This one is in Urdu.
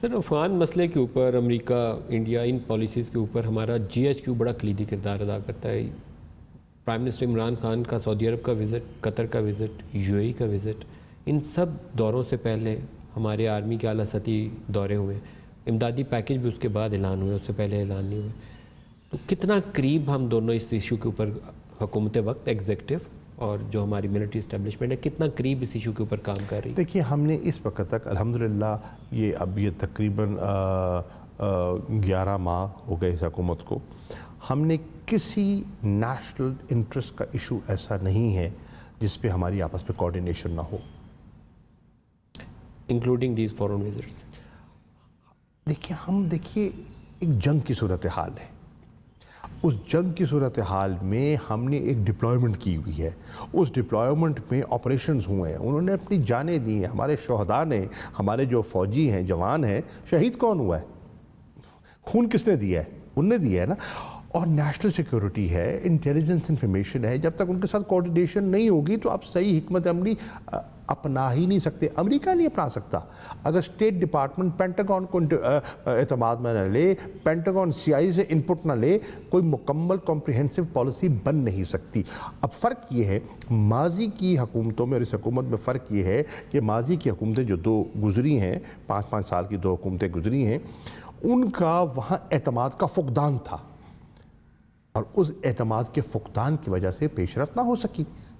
سر افغان مسئلے کے اوپر امریکہ انڈیا ان پالیسیز کے اوپر ہمارا GHQ بڑا کلیدی کردار ادا کرتا ہے. پرائم منسٹر عمران خان کا سعودی عرب کا وزٹ، قطر کا وزٹ، UAE کا وزٹ، ان سب دوروں سے پہلے ہمارے آرمی کے اعلیٰ سطحی دورے ہوئے. امدادی پیکج بھی اس کے بعد اعلان ہوئے، اس سے پہلے اعلان نہیں ہوئے. تو کتنا قریب ہم دونوں اس ایشو کے اوپر حکومت وقت ایگزیکٹو اور جو ہماری ملٹری اسٹیبلشمنٹ ہے کتنا قریب اس ایشو کے اوپر کام کر رہی ہے؟ دیکھیے ہم نے اس وقت تک الحمدللہ یہ تقریباً 11 ماہ ہو گئے اس حکومت کو، ہم نے کسی نیشنل انٹرسٹ کا ایشو ایسا نہیں ہے جس پہ ہماری آپس میں کوارڈینیشن نہ ہو، انکلوڈنگ دیز فورن وزٹس. دیکھیے ایک جنگ کی صورتحال ہے. اس جنگ کی صورتحال میں ہم نے ایک ڈپلائمنٹ کی ہوئی ہے. اس ڈپلائمنٹ میں آپریشنز ہوئے ہیں، انہوں نے اپنی جانیں دی ہیں. ہمارے شہداء نے، ہمارے جو فوجی ہیں، جوان ہیں، شہید کون ہوا ہے؟ خون کس نے دیا ہے؟ ان نے دیا ہے نا. اور نیشنل سیکیورٹی ہے، انٹیلیجنس انفارمیشن ہے. جب تک ان کے ساتھ کوارڈینیشن نہیں ہوگی تو آپ صحیح حکمت عملی اپنا ہی نہیں سکتے. امریکہ نہیں اپنا سکتا. اگر اسٹیٹ ڈپارٹمنٹ پینٹاگون کو اعتماد میں نہ لے، پینٹاگون CI سے انپٹ نہ لے، کوئی مکمل کمپریہنسو پالیسی بن نہیں سکتی. اب فرق یہ ہے ماضی کی حکومتوں میں اور اس حکومت میں فرق یہ ہے کہ ماضی کی حکومتیں جو دو گزری ہیں، 5 سال کی 2 حکومتیں گزری ہیں، ان کا وہاں اعتماد کا فقدان تھا اور اس اعتماد کے فقدان کی وجہ سے پیش رفت نہ ہو سکی.